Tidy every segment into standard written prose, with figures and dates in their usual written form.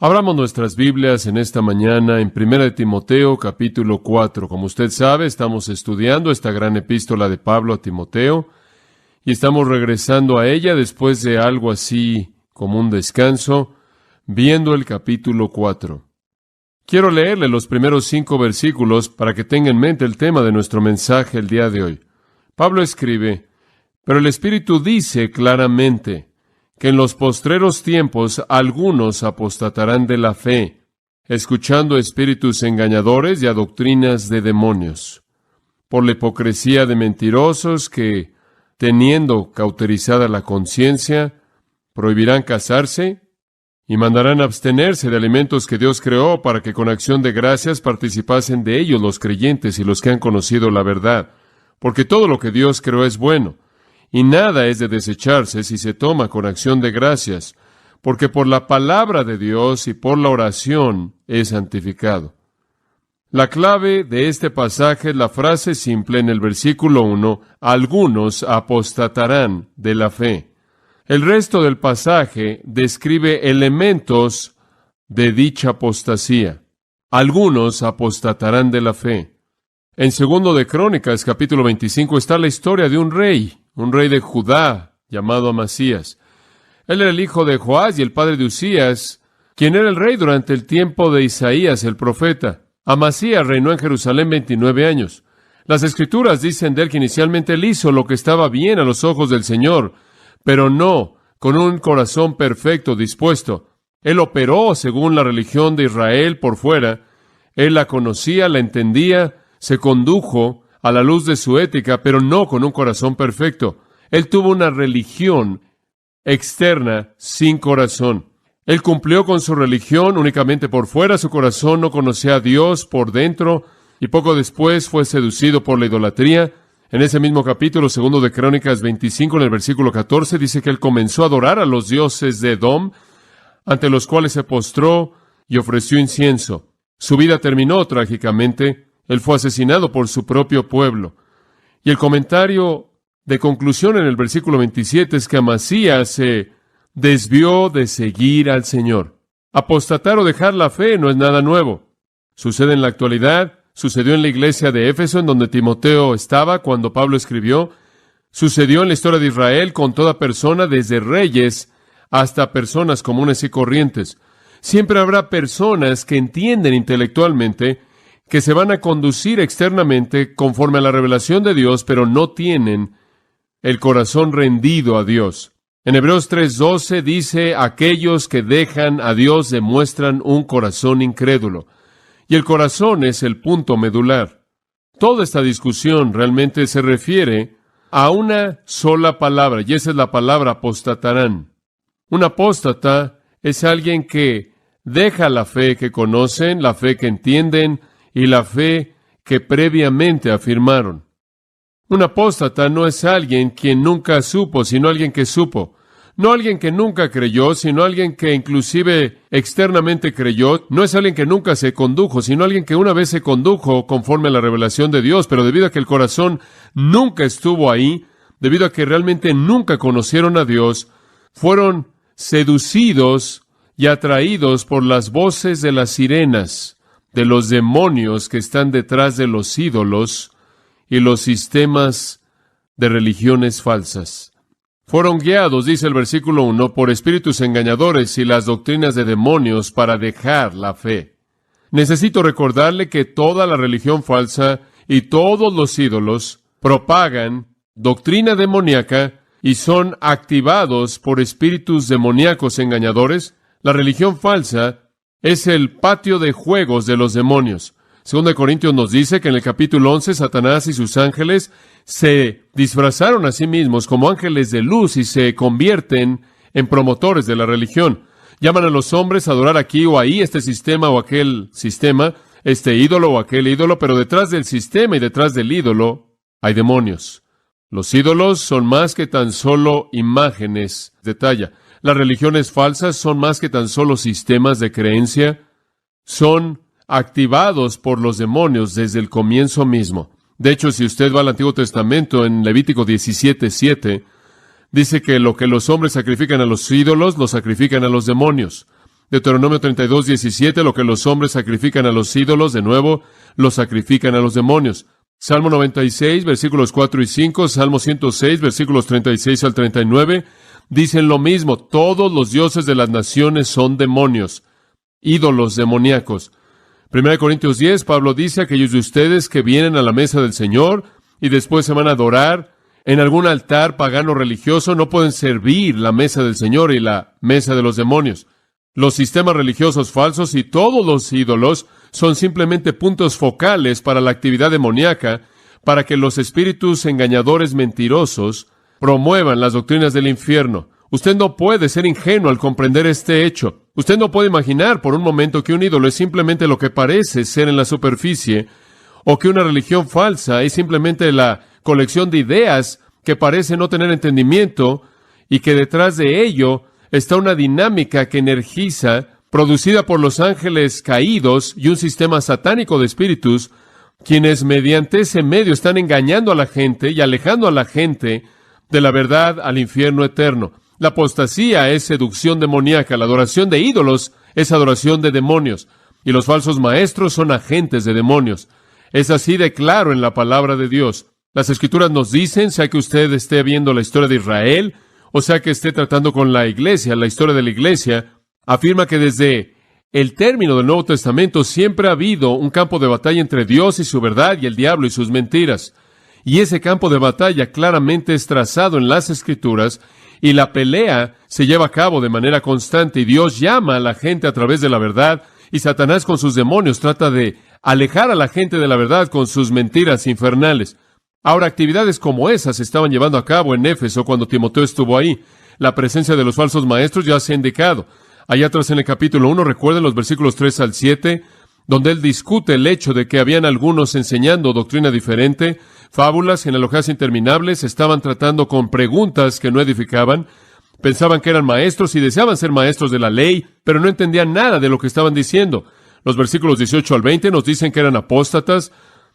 Abramos nuestras Biblias en esta mañana en 1 Timoteo, capítulo 4. Como usted sabe, estamos estudiando esta gran epístola de Pablo a Timoteo y estamos regresando a ella después de algo así como un descanso, viendo el capítulo 4. Quiero leerle los primeros 5 versículos para que tenga en mente el tema de nuestro mensaje el día de hoy. Pablo escribe: pero el Espíritu dice claramente que en los postreros tiempos algunos apostatarán de la fe, escuchando espíritus engañadores y a doctrinas de demonios, por la hipocresía de mentirosos que, teniendo cauterizada la conciencia, prohibirán casarse y mandarán abstenerse de alimentos que Dios creó para que con acción de gracias participasen de ellos los creyentes y los que han conocido la verdad, porque todo lo que Dios creó es bueno, y nada es de desecharse si se toma con acción de gracias, porque por la palabra de Dios y por la oración es santificado. La clave de este pasaje es la frase simple en el versículo 1, algunos apostatarán de la fe. El resto del pasaje describe elementos de dicha apostasía. Algunos apostatarán de la fe. En 2 de Crónicas, capítulo 25, está la historia de un rey de Judá, llamado Amasías. Él era el hijo de Joás y el padre de Usías, quien era el rey durante el tiempo de Isaías el profeta. Amasías reinó en Jerusalén 29 años. Las Escrituras dicen de él que inicialmente él hizo lo que estaba bien a los ojos del Señor, pero no con un corazón perfecto dispuesto. Él operó según la religión de Israel por fuera. Él la conocía, la entendía, se condujo a la luz de su ética, pero no con un corazón perfecto. Él tuvo una religión externa sin corazón. Él cumplió con su religión únicamente por fuera. Su corazón no conocía a Dios por dentro, y poco después fue seducido por la idolatría. En ese mismo capítulo, 2 de Crónicas 25, en el versículo 14, dice que él comenzó a adorar a los dioses de Edom, ante los cuales se postró y ofreció incienso. Su vida terminó trágicamente. Él fue asesinado por su propio pueblo. Y el comentario de conclusión en el versículo 27 es que Amasías se desvió de seguir al Señor. Apostatar o dejar la fe no es nada nuevo. Sucede en la actualidad, sucedió en la iglesia de Éfeso, en donde Timoteo estaba cuando Pablo escribió. Sucedió en la historia de Israel con toda persona, desde reyes hasta personas comunes y corrientes. Siempre habrá personas que entienden intelectualmente que se van a conducir externamente conforme a la revelación de Dios, pero no tienen el corazón rendido a Dios. En Hebreos 3:12 dice, aquellos que dejan a Dios demuestran un corazón incrédulo. Y el corazón es el punto medular. Toda esta discusión realmente se refiere a una sola palabra, y esa es la palabra apostatarán. Un apóstata es alguien que deja la fe que conocen, la fe que entienden, y la fe que previamente afirmaron. Un apóstata no es alguien quien nunca supo, sino alguien que supo. No alguien que nunca creyó, sino alguien que inclusive externamente creyó. No es alguien que nunca se condujo, sino alguien que una vez se condujo conforme a la revelación de Dios, pero debido a que el corazón nunca estuvo ahí, debido a que realmente nunca conocieron a Dios, fueron seducidos y atraídos por las voces de las sirenas, de los demonios que están detrás de los ídolos y los sistemas de religiones falsas. Fueron guiados, dice el versículo 1, por espíritus engañadores y las doctrinas de demonios para dejar la fe. Necesito recordarle que toda la religión falsa y todos los ídolos propagan doctrina demoníaca y son activados por espíritus demoníacos engañadores. La religión falsa es el patio de juegos de los demonios. 2 Corintios nos dice que en el capítulo 11, Satanás y sus ángeles se disfrazaron a sí mismos como ángeles de luz y se convierten en promotores de la religión. Llaman a los hombres a adorar aquí o ahí este sistema o aquel sistema, este ídolo o aquel ídolo, pero detrás del sistema y detrás del ídolo hay demonios. Los ídolos son más que tan solo imágenes de talla. Las religiones falsas son más que tan solo sistemas de creencia. Son activados por los demonios desde el comienzo mismo. De hecho, si usted va al Antiguo Testamento, en Levítico 17:7, dice que lo que los hombres sacrifican a los ídolos, lo sacrifican a los demonios. Deuteronomio 32:17, lo que los hombres sacrifican a los ídolos, de nuevo, lo sacrifican a los demonios. Salmo 96, versículos 4 y 5, Salmo 106, versículos 36 al 39, dicen lo mismo. Todos los dioses de las naciones son demonios, ídolos demoníacos. 1 Corintios 10, Pablo dice: aquellos de ustedes que vienen a la mesa del Señor y después se van a adorar en algún altar pagano religioso, no pueden servir la mesa del Señor y la mesa de los demonios. Los sistemas religiosos falsos y todos los ídolos son simplemente puntos focales para la actividad demoníaca, para que los espíritus engañadores mentirosos promuevan las doctrinas del infierno. Usted no puede ser ingenuo al comprender este hecho. Usted no puede imaginar por un momento que un ídolo es simplemente lo que parece ser en la superficie, o que una religión falsa es simplemente la colección de ideas que parece no tener entendimiento, y que detrás de ello está una dinámica que energiza, producida por los ángeles caídos y un sistema satánico de espíritus, quienes mediante ese medio están engañando a la gente y alejando a la gente de la verdad al infierno eterno. La apostasía es seducción demoníaca, la adoración de ídolos es adoración de demonios, y los falsos maestros son agentes de demonios. Es así de claro en la palabra de Dios. Las Escrituras nos dicen, sea que usted esté viendo la historia de Israel, o sea que esté tratando con la iglesia, la historia de la iglesia, afirma que desde el término del Nuevo Testamento siempre ha habido un campo de batalla entre Dios y su verdad y el diablo y sus mentiras. Y ese campo de batalla claramente es trazado en las Escrituras, y la pelea se lleva a cabo de manera constante, y Dios llama a la gente a través de la verdad, y Satanás con sus demonios trata de alejar a la gente de la verdad con sus mentiras infernales. Ahora, actividades como esas se estaban llevando a cabo en Éfeso cuando Timoteo estuvo ahí. La presencia de los falsos maestros ya se ha indicado. Allá atrás en el capítulo 1, recuerden los versículos 3 al 7, donde él discute el hecho de que habían algunos enseñando doctrina diferente, fábulas, genealogías interminables, estaban tratando con preguntas que no edificaban, pensaban que eran maestros y deseaban ser maestros de la ley, pero no entendían nada de lo que estaban diciendo. Los versículos 18 al 20 nos dicen que eran apóstatas,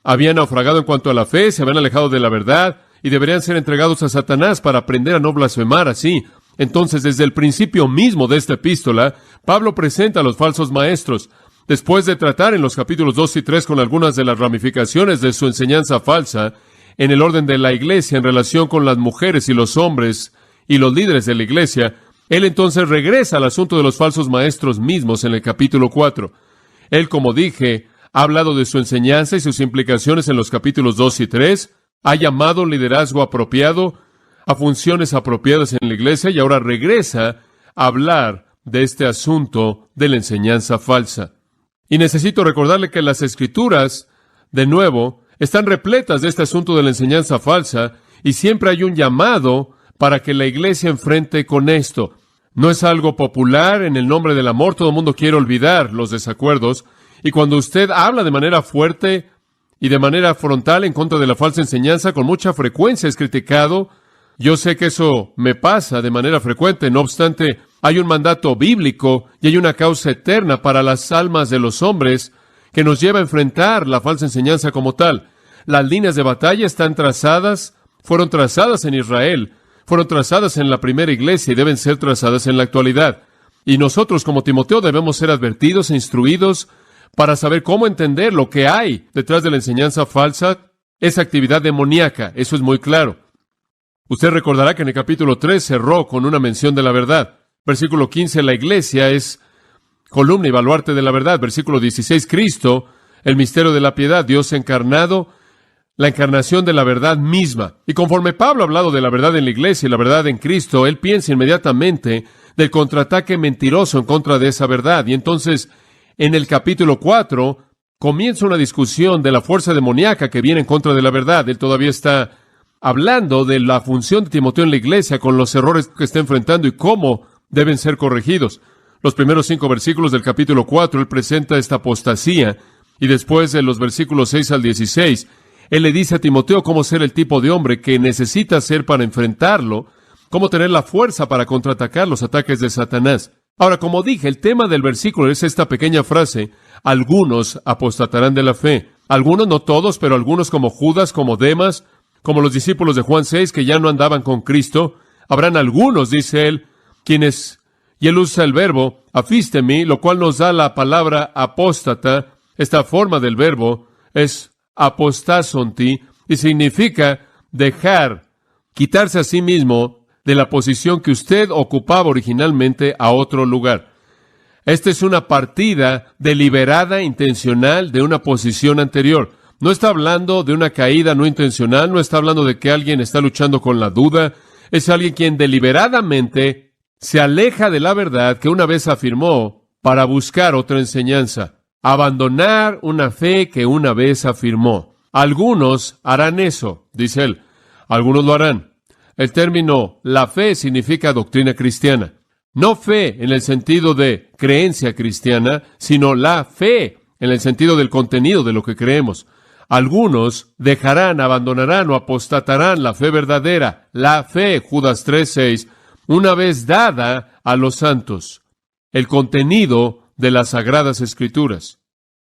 habían naufragado en cuanto a la fe, se habían alejado de la verdad y deberían ser entregados a Satanás para aprender a no blasfemar así. Entonces, desde el principio mismo de esta epístola, Pablo presenta a los falsos maestros. Después de tratar en los capítulos 2 y 3 con algunas de las ramificaciones de su enseñanza falsa, en el orden de la iglesia en relación con las mujeres y los hombres y los líderes de la iglesia, él entonces regresa al asunto de los falsos maestros mismos en el capítulo 4. Él, como dije, ha hablado de su enseñanza y sus implicaciones en los capítulos 2 y 3, ha llamado liderazgo apropiado a funciones apropiadas en la iglesia y ahora regresa a hablar de este asunto de la enseñanza falsa. Y necesito recordarle que las Escrituras, de nuevo, están repletas de este asunto de la enseñanza falsa y siempre hay un llamado para que la iglesia enfrente con esto. No es algo popular, en el nombre del amor todo el mundo quiere olvidar los desacuerdos, y cuando usted habla de manera fuerte y de manera frontal en contra de la falsa enseñanza, con mucha frecuencia es criticado. Yo sé que eso me pasa de manera frecuente, no obstante, hay un mandato bíblico y hay una causa eterna para las almas de los hombres que nos lleva a enfrentar la falsa enseñanza como tal. Las líneas de batalla están trazadas, fueron trazadas en Israel, fueron trazadas en la primera iglesia y deben ser trazadas en la actualidad. Y nosotros como Timoteo debemos ser advertidos e instruidos para saber cómo entender lo que hay detrás de la enseñanza falsa, esa actividad demoníaca. Eso es muy claro. Usted recordará que en el capítulo 3 cerró con una mención de la verdad. Versículo 15, la iglesia es columna y baluarte de la verdad. Versículo 16, Cristo, el misterio de la piedad, Dios encarnado, la encarnación de la verdad misma. Y conforme Pablo ha hablado de la verdad en la iglesia y la verdad en Cristo, él piensa inmediatamente del contraataque mentiroso en contra de esa verdad. Y entonces, en el capítulo 4, comienza una discusión de la fuerza demoníaca que viene en contra de la verdad. Él todavía está hablando de la función de Timoteo en la iglesia con los errores que está enfrentando y cómo deben ser corregidos. Los primeros 5 versículos del capítulo 4, él presenta esta apostasía, y después de los versículos 6 al 16, él le dice a Timoteo cómo ser el tipo de hombre que necesita ser para enfrentarlo, cómo tener la fuerza para contraatacar los ataques de Satanás. Ahora, como dije, el tema del versículo es esta pequeña frase: algunos apostatarán de la fe. Algunos, no todos, pero algunos, como Judas, como Demas, como los discípulos de Juan 6, que ya no andaban con Cristo. Habrán algunos, dice él, quienes Y él usa el verbo afistemi, lo cual nos da la palabra apóstata. Esta forma del verbo es apostasonti y significa dejar, quitarse a sí mismo de la posición que usted ocupaba originalmente a otro lugar. Esta es una partida deliberada, intencional de una posición anterior. No está hablando de una caída no intencional, no está hablando de que alguien está luchando con la duda. Es alguien quien deliberadamente se aleja de la verdad que una vez afirmó para buscar otra enseñanza. Abandonar una fe que una vez afirmó. Algunos harán eso, dice él. Algunos lo harán. El término la fe significa doctrina cristiana. No fe en el sentido de creencia cristiana, sino la fe en el sentido del contenido de lo que creemos. Algunos dejarán, abandonarán o apostatarán la fe verdadera, la fe, Judas 3:6, una vez dada a los santos, el contenido de las Sagradas Escrituras.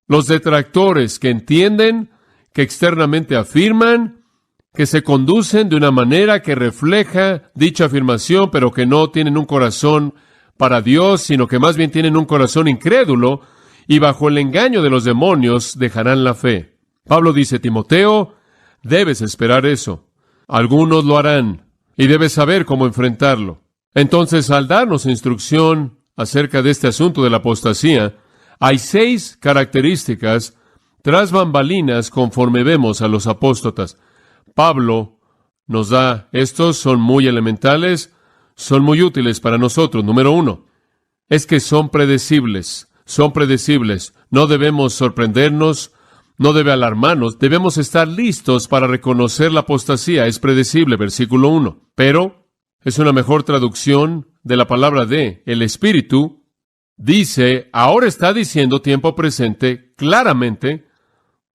Los detractores que entienden, que externamente afirman, que se conducen de una manera que refleja dicha afirmación, pero que no tienen un corazón para Dios, sino que más bien tienen un corazón incrédulo, y bajo el engaño de los demonios dejarán la fe. Pablo dice, Timoteo, debes esperar eso. Algunos lo harán, y debes saber cómo enfrentarlo. Entonces, al darnos instrucción acerca de este asunto de la apostasía, hay 6 características tras bambalinas conforme vemos a los apóstatas. Pablo nos da estos, son muy elementales, son muy útiles para nosotros. Número 1, es que son predecibles. No debemos sorprendernos, no debe alarmarnos, debemos estar listos para reconocer la apostasía. Es predecible, versículo 1. Pero es una mejor traducción de la palabra de el Espíritu. Dice, ahora está diciendo tiempo presente, claramente,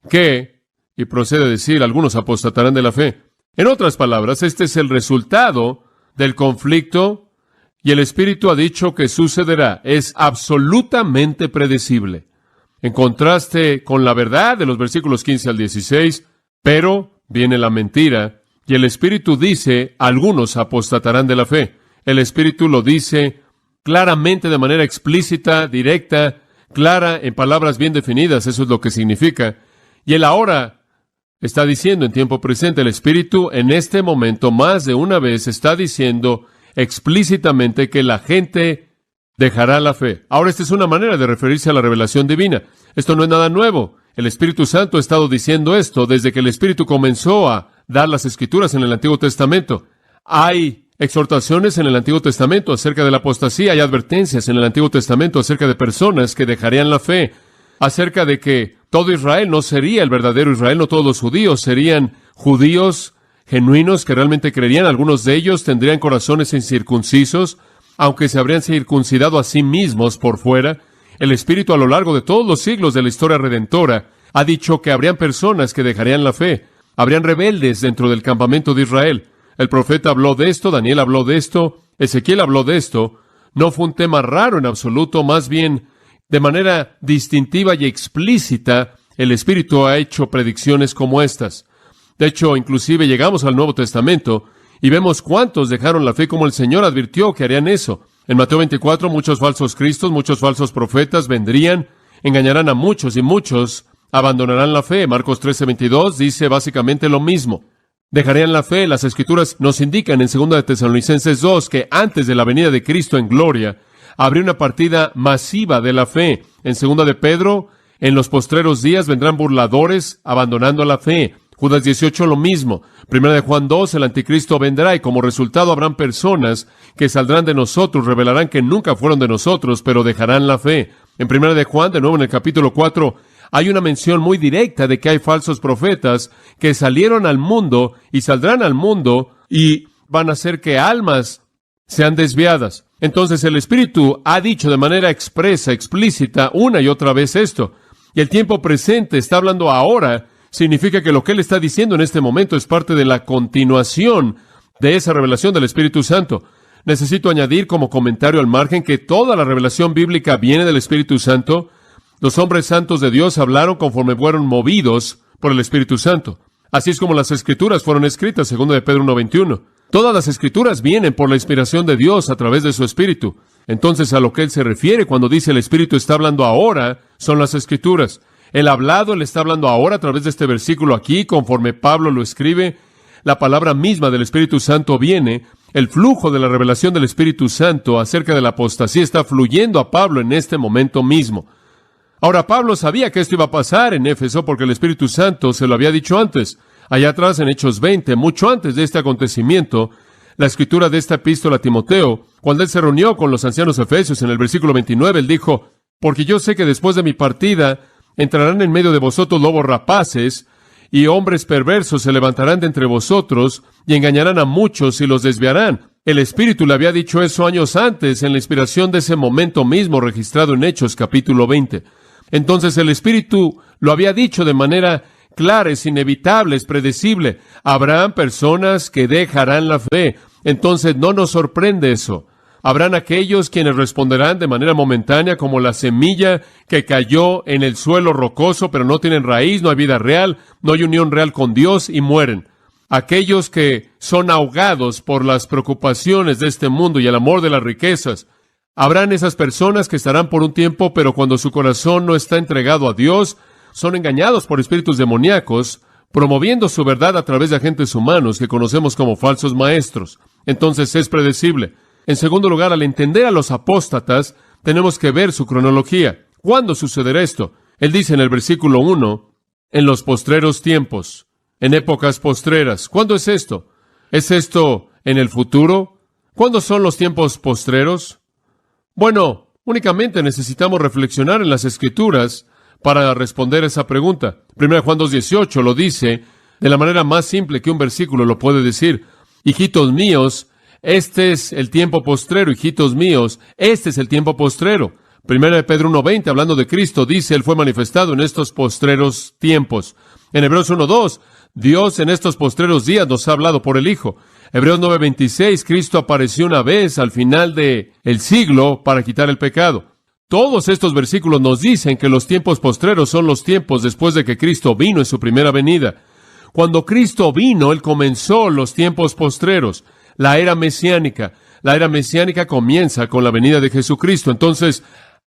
que, y procede a decir, algunos apostatarán de la fe. En otras palabras, este es el resultado del conflicto, y el Espíritu ha dicho que sucederá. Es absolutamente predecible. En contraste con la verdad de los versículos 15 al 16, pero viene la mentira, y el Espíritu dice, algunos apostatarán de la fe. El Espíritu lo dice claramente, de manera explícita, directa, clara, en palabras bien definidas. Eso es lo que significa. Y él ahora está diciendo en tiempo presente, el Espíritu en este momento más de una vez está diciendo explícitamente que la gente dejará la fe. Ahora, esta es una manera de referirse a la revelación divina. Esto no es nada nuevo. El Espíritu Santo ha estado diciendo esto desde que el Espíritu comenzó a dar las Escrituras en el Antiguo Testamento. Hay exhortaciones en el Antiguo Testamento acerca de la apostasía. Hay advertencias en el Antiguo Testamento acerca de personas que dejarían la fe, acerca de que todo Israel no sería el verdadero Israel, no todos los judíos serían judíos genuinos que realmente creerían. Algunos de ellos tendrían corazones incircuncisos, aunque se habrían circuncidado a sí mismos por fuera. El Espíritu a lo largo de todos los siglos de la historia redentora ha dicho que habrían personas que dejarían la fe. Habrían rebeldes dentro del campamento de Israel. El profeta habló de esto, Daniel habló de esto, Ezequiel habló de esto. No fue un tema raro en absoluto, más bien de manera distintiva y explícita, el Espíritu ha hecho predicciones como estas. De hecho, inclusive llegamos al Nuevo Testamento y vemos cuántos dejaron la fe, como el Señor advirtió que harían eso. En Mateo 24, muchos falsos cristos, muchos falsos profetas vendrían, engañarán a muchos y muchos abandonarán la fe. Marcos 13:22 dice básicamente lo mismo. Dejarían la fe. Las Escrituras nos indican en 2 de Tesalonicenses 2 que antes de la venida de Cristo en gloria, habría una partida masiva de la fe. En 2 de Pedro, en los postreros días vendrán burladores abandonando la fe. Judas 18, lo mismo. 1 de Juan 2, el anticristo vendrá y como resultado habrán personas que saldrán de nosotros, revelarán que nunca fueron de nosotros, pero dejarán la fe. En 1 de Juan, de nuevo en el capítulo 4, hay una mención muy directa de que hay falsos profetas que salieron al mundo y saldrán al mundo y van a hacer que almas sean desviadas. Entonces el Espíritu ha dicho de manera expresa, explícita, una y otra vez esto. Y el tiempo presente está hablando ahora. Significa que lo que él está diciendo en este momento es parte de la continuación de esa revelación del Espíritu Santo. Necesito añadir como comentario al margen que toda la revelación bíblica viene del Espíritu Santo. Los hombres santos de Dios hablaron conforme fueron movidos por el Espíritu Santo. Así es como las Escrituras fueron escritas, 2 de Pedro 1:21. Todas las Escrituras vienen por la inspiración de Dios a través de su Espíritu. Entonces, a lo que él se refiere cuando dice el Espíritu está hablando ahora, son las Escrituras. El hablado, él está hablando ahora a través de este versículo aquí, conforme Pablo lo escribe. La palabra misma del Espíritu Santo viene. El flujo de la revelación del Espíritu Santo acerca de la apostasía está fluyendo a Pablo en este momento mismo. Ahora, Pablo sabía que esto iba a pasar en Éfeso porque el Espíritu Santo se lo había dicho antes. Allá atrás, en Hechos 20, mucho antes de este acontecimiento, la escritura de esta epístola a Timoteo, cuando él se reunió con los ancianos efesios en el versículo 29, él dijo, porque yo sé que después de mi partida entrarán en medio de vosotros lobos rapaces, y hombres perversos se levantarán de entre vosotros, y engañarán a muchos y los desviarán. El Espíritu le había dicho eso años antes, en la inspiración de ese momento mismo registrado en Hechos capítulo 20. Entonces el Espíritu lo había dicho de manera clara, es inevitable, es predecible. Habrán personas que dejarán la fe. Entonces no nos sorprende eso. Habrán aquellos quienes responderán de manera momentánea como la semilla que cayó en el suelo rocoso, pero no tienen raíz, no hay vida real, no hay unión real con Dios y mueren. Aquellos que son ahogados por las preocupaciones de este mundo y el amor de las riquezas. Habrán esas personas que estarán por un tiempo, pero cuando su corazón no está entregado a Dios, son engañados por espíritus demoníacos, promoviendo su verdad a través de agentes humanos que conocemos como falsos maestros. Entonces es predecible. En segundo lugar, al entender a los apóstatas, tenemos que ver su cronología. ¿Cuándo sucederá esto? Él dice en el versículo 1, en los postreros tiempos, en épocas postreras. ¿Cuándo es esto? ¿Es esto en el futuro? ¿Cuándo son los tiempos postreros? Bueno, únicamente necesitamos reflexionar en las Escrituras para responder esa pregunta. 1 Juan 2:18 lo dice de la manera más simple que un versículo lo puede decir. Hijitos míos, este es el tiempo postrero, hijitos míos, este es el tiempo postrero. 1 Pedro 1:20, hablando de Cristo, dice, Él fue manifestado en estos postreros tiempos. En Hebreos 1:2, Dios en estos postreros días nos ha hablado por el Hijo. Hebreos 9:26, Cristo apareció una vez al final del siglo para quitar el pecado. Todos estos versículos nos dicen que los tiempos postreros son los tiempos después de que Cristo vino en su primera venida. Cuando Cristo vino, Él comenzó los tiempos postreros, la era mesiánica. La era mesiánica comienza con la venida de Jesucristo. Entonces,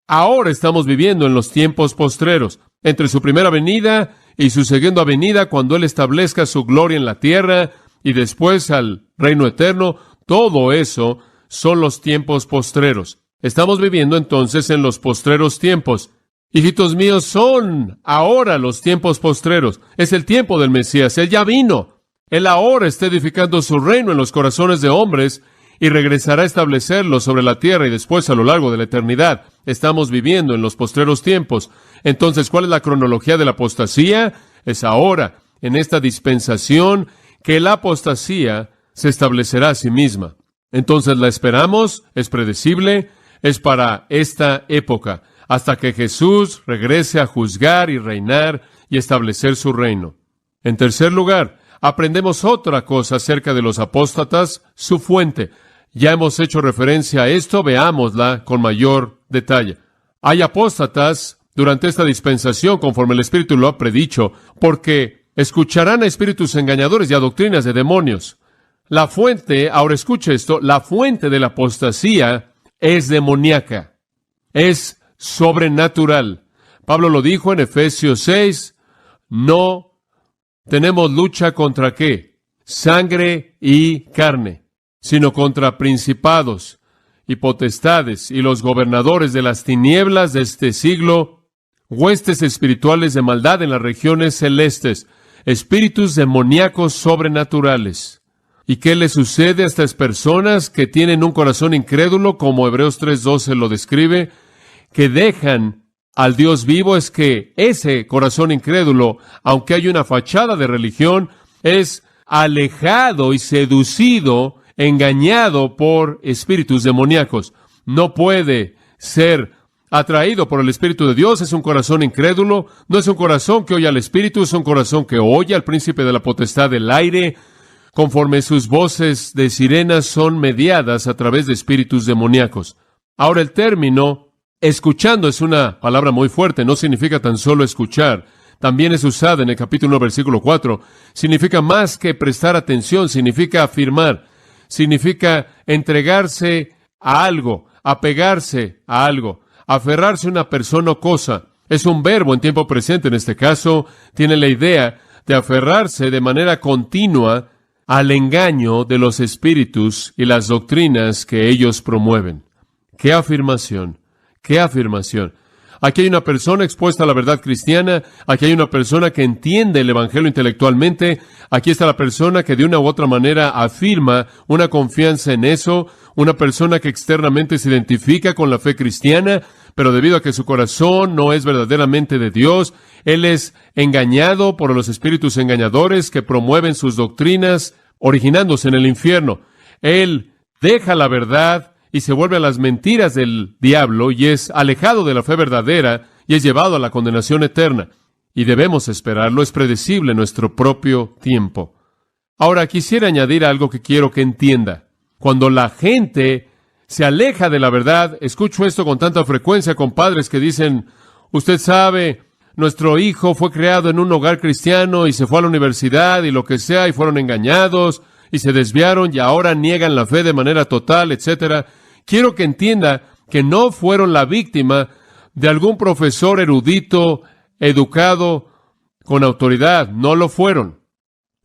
ahora estamos viviendo en los tiempos postreros, entre su primera venida y su segunda venida, cuando Él establezca su gloria en la tierra, y después al reino eterno. Todo eso son los tiempos postreros. Estamos viviendo entonces en los postreros tiempos. Hijitos míos, son ahora los tiempos postreros. Es el tiempo del Mesías. Él ya vino. Él ahora está edificando su reino en los corazones de hombres y regresará a establecerlo sobre la tierra y después a lo largo de la eternidad. Estamos viviendo en los postreros tiempos. Entonces, ¿cuál es la cronología de la apostasía? Es ahora, en esta dispensación, que la apostasía se establecerá a sí misma. Entonces la esperamos, es predecible, es para esta época, hasta que Jesús regrese a juzgar y reinar y establecer su reino. En tercer lugar, aprendemos otra cosa acerca de los apóstatas, su fuente. Ya hemos hecho referencia a esto, veámosla con mayor detalle. Hay apóstatas durante esta dispensación, conforme el Espíritu lo ha predicho, porque escucharán a espíritus engañadores y a doctrinas de demonios. La fuente, ahora escuche esto, la fuente de la apostasía es demoníaca, es sobrenatural. Pablo lo dijo en Efesios 6, no tenemos lucha contra ¿qué? Sangre y carne, sino contra principados y potestades y los gobernadores de las tinieblas de este siglo, huestes espirituales de maldad en las regiones celestes, espíritus demoníacos sobrenaturales. ¿Y qué le sucede a estas personas que tienen un corazón incrédulo, como Hebreos 3:12 lo describe, que dejan al Dios vivo? Es que ese corazón incrédulo, aunque hay una fachada de religión, es alejado y seducido, engañado por espíritus demoníacos. No puede ser atraído por el Espíritu de Dios. Es un corazón incrédulo, no es un corazón que oye al Espíritu, es un corazón que oye al príncipe de la potestad del aire, conforme sus voces de sirenas son mediadas a través de espíritus demoníacos. Ahora el término escuchando es una palabra muy fuerte, no significa tan solo escuchar. También es usada en el capítulo 1, versículo 4. Significa más que prestar atención, significa afirmar, significa entregarse a algo, apegarse a algo, aferrarse a una persona o cosa. Es un verbo en tiempo presente. En este caso, tiene la idea de aferrarse de manera continua al engaño de los espíritus y las doctrinas que ellos promueven. ¡Qué afirmación! ¡Qué afirmación! Aquí hay una persona expuesta a la verdad cristiana, aquí hay una persona que entiende el Evangelio intelectualmente, aquí está la persona que de una u otra manera afirma una confianza en eso, una persona que externamente se identifica con la fe cristiana, pero debido a que su corazón no es verdaderamente de Dios, él es engañado por los espíritus engañadores que promueven sus doctrinas, originándose en el infierno. Él deja la verdad y se vuelve a las mentiras del diablo y es alejado de la fe verdadera y es llevado a la condenación eterna. Y debemos esperarlo, es predecible en nuestro propio tiempo. Ahora, quisiera añadir algo que quiero que entienda. Cuando la gente se aleja de la verdad, escucho esto con tanta frecuencia con padres que dicen, usted sabe, nuestro hijo fue criado en un hogar cristiano y se fue a la universidad y lo que sea y fueron engañados y se desviaron y ahora niegan la fe de manera total, etcétera. Quiero que entienda que no fueron la víctima de algún profesor erudito, educado, con autoridad. No lo fueron.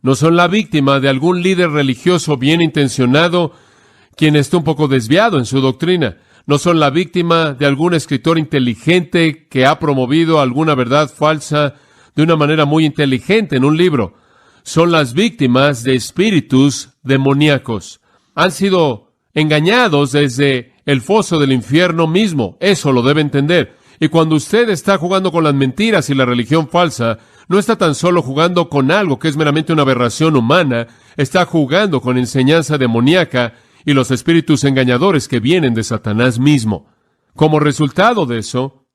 No son la víctima de algún líder religioso bien intencionado, quien está un poco desviado en su doctrina. No son la víctima de algún escritor inteligente que ha promovido alguna verdad falsa de una manera muy inteligente en un libro. Son las víctimas de espíritus demoníacos. Han sido engañados desde el foso del infierno mismo. Eso lo debe entender. Y cuando usted está jugando con las mentiras y la religión falsa, no está tan solo jugando con algo que es meramente una aberración humana, está jugando con enseñanza demoníaca y los espíritus engañadores que vienen de Satanás mismo. Como resultado de eso,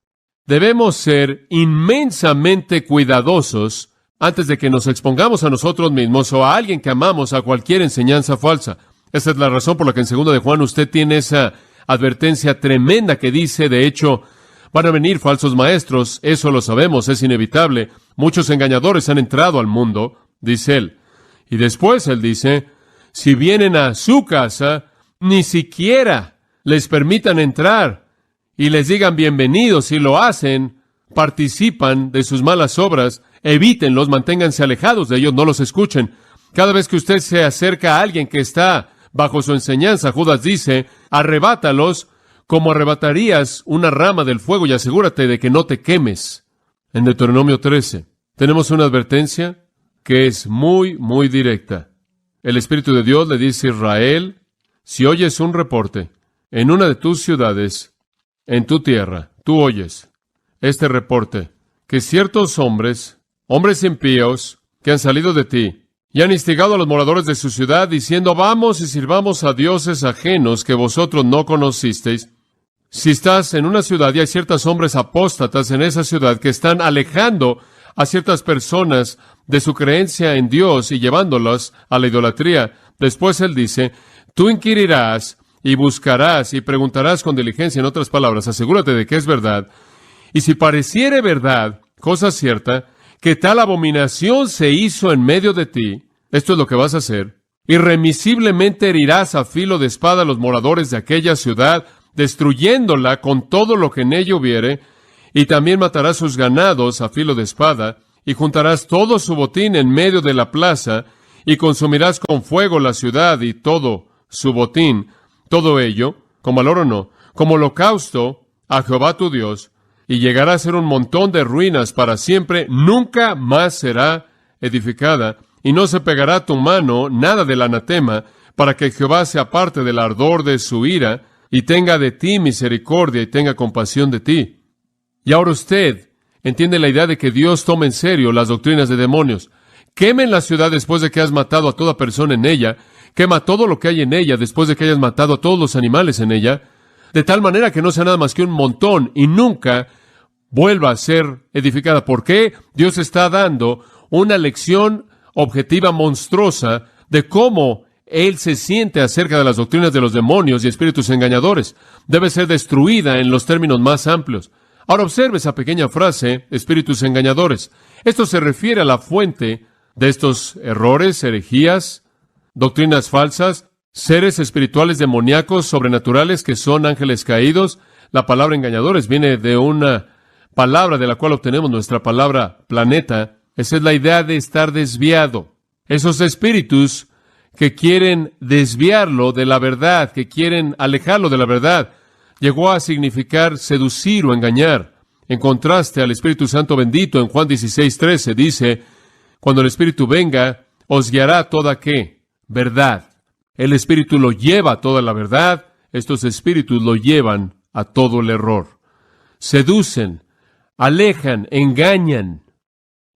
debemos ser inmensamente cuidadosos antes de que nos expongamos a nosotros mismos o a alguien que amamos a cualquier enseñanza falsa. Esa es la razón por la que en 2 de Juan usted tiene esa advertencia tremenda que dice, de hecho, van a venir falsos maestros, eso lo sabemos, es inevitable. Muchos engañadores han entrado al mundo, dice él. Y después él dice, si vienen a su casa, ni siquiera les permitan entrar y les digan bienvenidos. Si lo hacen, participan de sus malas obras, evítenlos, manténganse alejados de ellos, no los escuchen. Cada vez que usted se acerca a alguien que está bajo su enseñanza, Judas dice, arrebátalos como arrebatarías una rama del fuego y asegúrate de que no te quemes. En Deuteronomio 13 tenemos una advertencia que es muy, muy directa. El Espíritu de Dios le dice a Israel, si oyes un reporte en una de tus ciudades, en tu tierra, tú oyes este reporte, que ciertos hombres impíos, que han salido de ti, y han instigado a los moradores de su ciudad, diciendo, vamos y sirvamos a dioses ajenos que vosotros no conocisteis. Si estás en una ciudad y hay ciertos hombres apóstatas en esa ciudad que están alejando a ciertas personas de su creencia en Dios y llevándolas a la idolatría, después él dice, tú inquirirás y buscarás y preguntarás con diligencia, en otras palabras, asegúrate de que es verdad. Y si pareciere verdad, cosa cierta, que tal abominación se hizo en medio de ti, esto es lo que vas a hacer, irremisiblemente herirás a filo de espada a los moradores de aquella ciudad, destruyéndola con todo lo que en ella hubiere, y también matarás sus ganados a filo de espada, y juntarás todo su botín en medio de la plaza, y consumirás con fuego la ciudad y todo su botín, todo ello, como al oro no, como holocausto a Jehová tu Dios, y llegará a ser un montón de ruinas para siempre, nunca más será edificada, y no se pegará a tu mano nada del anatema, para que Jehová se aparte del ardor de su ira, y tenga de ti misericordia, y tenga compasión de ti. Y ahora usted entiende la idea de que Dios toma en serio las doctrinas de demonios. Quemen la ciudad después de que has matado a toda persona en ella, quema todo lo que hay en ella después de que hayas matado a todos los animales en ella, de tal manera que no sea nada más que un montón y nunca vuelva a ser edificada. ¿Por qué? Dios está dando una lección objetiva monstruosa de cómo Él se siente acerca de las doctrinas de los demonios y espíritus engañadores. Debe ser destruida en los términos más amplios. Ahora observe esa pequeña frase, espíritus engañadores. Esto se refiere a la fuente de estos errores, herejías, doctrinas falsas. seres espirituales demoníacos, sobrenaturales, que son ángeles caídos. La palabra engañadores viene de una palabra de la cual obtenemos nuestra palabra planeta. Esa es la idea de estar desviado. Esos espíritus que quieren desviarlo de la verdad, que quieren alejarlo de la verdad, llegó a significar seducir o engañar. En contraste al Espíritu Santo bendito, en Juan 16:13 dice, cuando el Espíritu venga, os guiará toda ¿qué? Verdad. El Espíritu lo lleva a toda la verdad. Estos espíritus lo llevan a todo el error. Seducen, alejan, engañan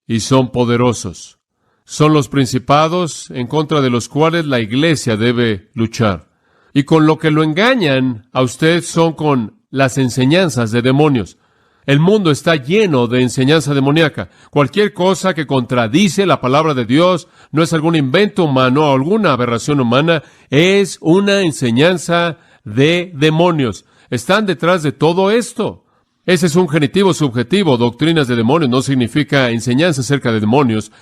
y son poderosos. Son los principados en contra de los cuales la iglesia debe luchar. Y con lo que lo engañan a usted son con las enseñanzas de demonios. El mundo está lleno de enseñanza demoníaca. Cualquier cosa que contradice la palabra de Dios no es algún invento humano o alguna aberración humana, es una enseñanza de demonios. Están detrás de todo esto. Ese es un genitivo subjetivo. Doctrinas de demonios no significa enseñanza acerca de demonios.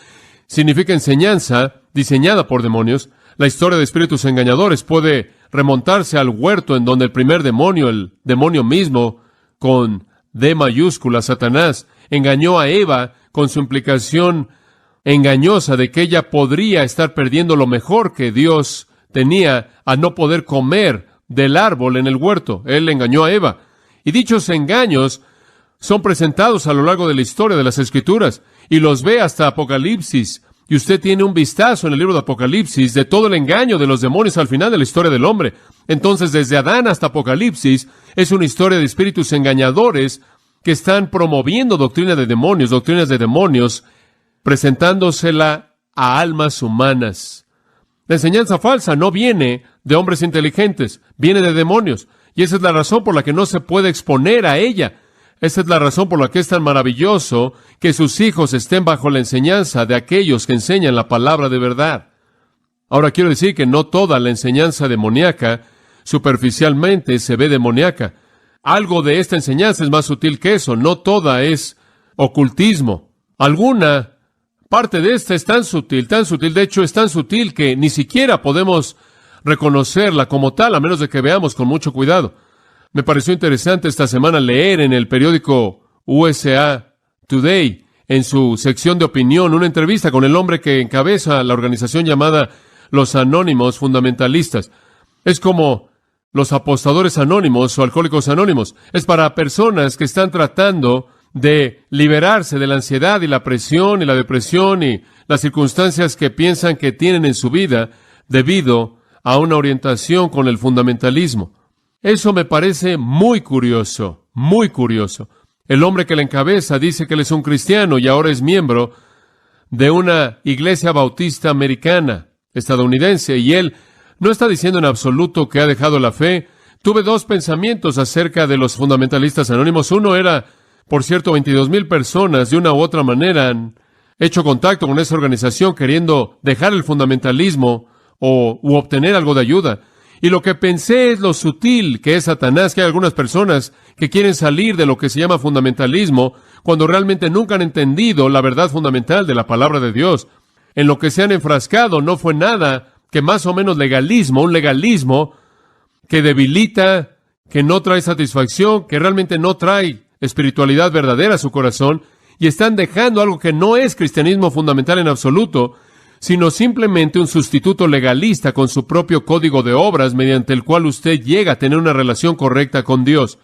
Significa enseñanza diseñada por demonios. La historia de espíritus engañadores puede remontarse al huerto en donde el primer demonio, el demonio mismo, con D mayúscula, Satanás, engañó a Eva con su implicación engañosa de que ella podría estar perdiendo lo mejor que Dios tenía a no poder comer del árbol en el huerto. Él engañó a Eva. Y dichos engaños son presentados a lo largo de la historia de las Escrituras y los ve hasta Apocalipsis. Y usted tiene un vistazo en el libro de Apocalipsis de todo el engaño de los demonios al final de la historia del hombre. Entonces, desde Adán hasta Apocalipsis, es una historia de espíritus engañadores que están promoviendo doctrinas de demonios, presentándosela a almas humanas. La enseñanza falsa no viene de hombres inteligentes, viene de demonios. Y esa es la razón por la que no se puede exponer a ella. Esa es la razón por la que es tan maravilloso que sus hijos estén bajo la enseñanza de aquellos que enseñan la palabra de verdad. Ahora quiero decir que no toda la enseñanza demoníaca superficialmente se ve demoníaca. Algo de esta enseñanza es más sutil que eso. No toda es ocultismo. Alguna parte de esta es tan sutil, de hecho es tan sutil que ni siquiera podemos reconocerla como tal, a menos de que veamos con mucho cuidado. Me pareció interesante esta semana leer en el periódico USA Today, en su sección de opinión, una entrevista con el hombre que encabeza la organización llamada Los Anónimos Fundamentalistas. Es como los apostadores anónimos o alcohólicos anónimos. Es para personas que están tratando de liberarse de la ansiedad y la presión y la depresión y las circunstancias que piensan que tienen en su vida debido a una orientación con el fundamentalismo. Eso me parece muy curioso, muy curioso. El hombre que la encabeza dice que él es un cristiano y ahora es miembro de una iglesia bautista americana, estadounidense, y él no está diciendo en absoluto que ha dejado la fe. Tuve dos pensamientos acerca de los fundamentalistas anónimos. Uno era, por cierto, 22,000 personas de una u otra manera han hecho contacto con esa organización queriendo dejar el fundamentalismo u obtener algo de ayuda. Y lo que pensé es lo sutil que es Satanás, que hay algunas personas que quieren salir de lo que se llama fundamentalismo cuando realmente nunca han entendido la verdad fundamental de la palabra de Dios. En lo que se han enfrascado no fue nada que más o menos legalismo, un legalismo que debilita, que no trae satisfacción, que realmente no trae espiritualidad verdadera a su corazón, y están dejando algo que no es cristianismo fundamental en absoluto, sino simplemente un sustituto legalista con su propio código de obras mediante el cual usted llega a tener una relación correcta con Dios.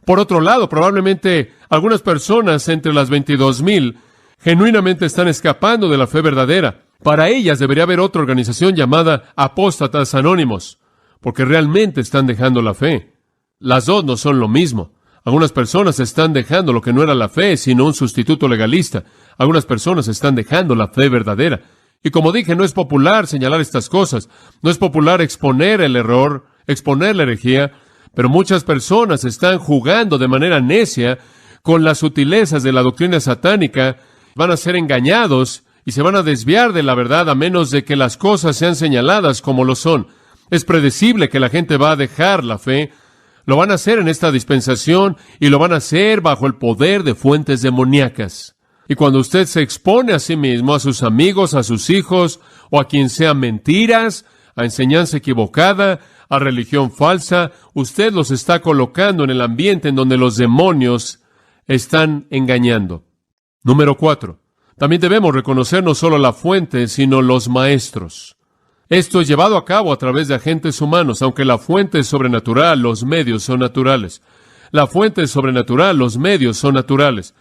Por otro lado, probablemente algunas personas entre las 22,000 genuinamente están escapando de la fe verdadera. Para ellas debería haber otra organización llamada Apóstatas Anónimos, porque realmente están dejando la fe. Las dos no son lo mismo. Algunas personas están dejando lo que no era la fe, sino un sustituto legalista. Algunas personas están dejando la fe verdadera. Y como dije, no es popular señalar estas cosas. No es popular exponer el error, exponer la herejía, pero muchas personas están jugando de manera necia con las sutilezas de la doctrina satánica. Van a ser engañados y se van a desviar de la verdad a menos de que las cosas sean señaladas como lo son. Es predecible que la gente va a dejar la fe. Lo van a hacer en esta dispensación y lo van a hacer bajo el poder de fuentes demoníacas. Y cuando usted se expone a sí mismo, a sus amigos, a sus hijos, o a quien sea mentiras, a enseñanza equivocada, a religión falsa. Usted los está colocando en el ambiente en donde los demonios están engañando. Número 4. También debemos reconocer no solo la fuente, sino los maestros. Esto es llevado a cabo a través de agentes humanos. Aunque la fuente es sobrenatural, los medios son naturales. La fuente es sobrenatural, los medios son naturales.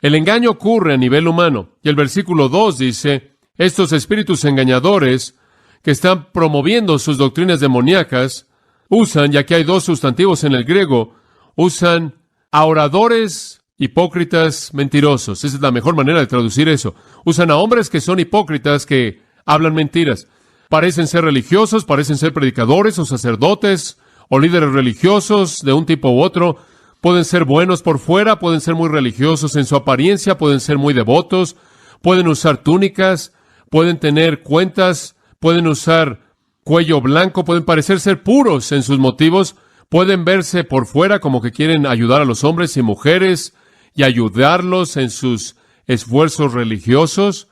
El engaño ocurre a nivel humano. Y el versículo 2 dice, estos espíritus engañadores que están promoviendo sus doctrinas demoníacas, usan, y aquí hay dos sustantivos en el griego, usan a oradores hipócritas mentirosos. Esa es la mejor manera de traducir eso. Usan a hombres que son hipócritas, que hablan mentiras. Parecen ser religiosos, parecen ser predicadores o sacerdotes o líderes religiosos de un tipo u otro. Pueden ser buenos por fuera, pueden ser muy religiosos en su apariencia, pueden ser muy devotos, pueden usar túnicas, pueden tener cuentas, pueden usar cuello blanco, pueden parecer ser puros en sus motivos, pueden verse por fuera como que quieren ayudar a los hombres y mujeres y ayudarlos en sus esfuerzos religiosos.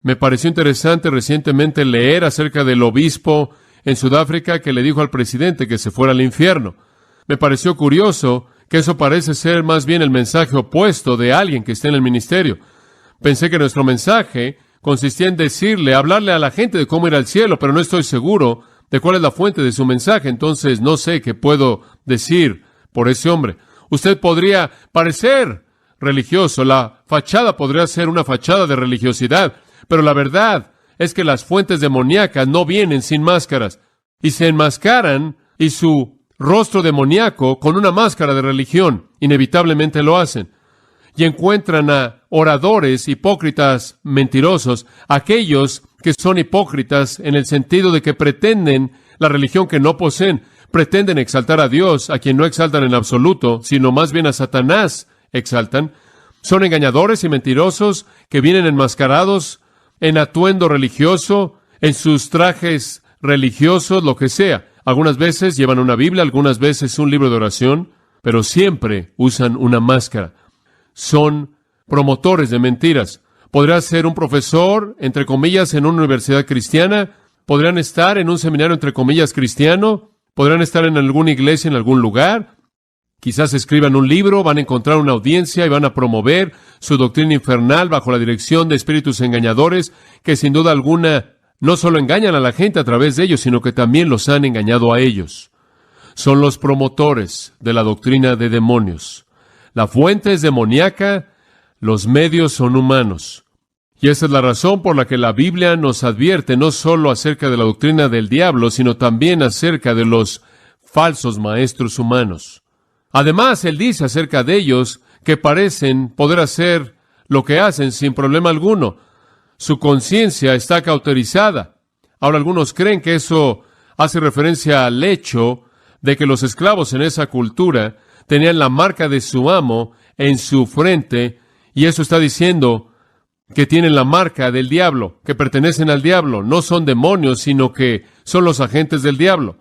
Me pareció interesante recientemente leer acerca del obispo en Sudáfrica que le dijo al presidente que se fuera al infierno. Me pareció curioso que eso parece ser más bien el mensaje opuesto de alguien que está en el ministerio. Pensé que nuestro mensaje consistía en hablarle a la gente de cómo ir al cielo, pero no estoy seguro de cuál es la fuente de su mensaje, entonces no sé qué puedo decir por ese hombre. Usted podría parecer religioso, la fachada podría ser una fachada de religiosidad, pero la verdad es que las fuentes demoníacas no vienen sin máscaras, y se enmascaran, y su rostro demoníaco con una máscara de religión, inevitablemente lo hacen. Y encuentran a oradores hipócritas mentirosos, aquellos que son hipócritas en el sentido de que pretenden la religión que no poseen, pretenden exaltar a Dios, a quien no exaltan en absoluto, sino más bien a Satanás exaltan. Son engañadores y mentirosos que vienen enmascarados en atuendo religioso, en sus trajes religiosos, lo que sea. Algunas veces llevan una Biblia, algunas veces un libro de oración, pero siempre usan una máscara. Son promotores de mentiras. Podrá ser un profesor, entre comillas, en una universidad cristiana, podrán estar en un seminario, entre comillas, cristiano, podrán estar en alguna iglesia, en algún lugar, quizás escriban un libro, van a encontrar una audiencia y van a promover su doctrina infernal bajo la dirección de espíritus engañadores que sin duda alguna no solo engañan a la gente a través de ellos, sino que también los han engañado a ellos. Son los promotores de la doctrina de demonios. La fuente es demoníaca, los medios son humanos. Y esa es la razón por la que la Biblia nos advierte no solo acerca de la doctrina del diablo, sino también acerca de los falsos maestros humanos. Además, él dice acerca de ellos que parecen poder hacer lo que hacen sin problema alguno. Su conciencia está cauterizada. Ahora, algunos creen que eso hace referencia al hecho de que los esclavos en esa cultura tenían la marca de su amo en su frente, y eso está diciendo que tienen la marca del diablo, que pertenecen al diablo. No son demonios, sino que son los agentes del diablo.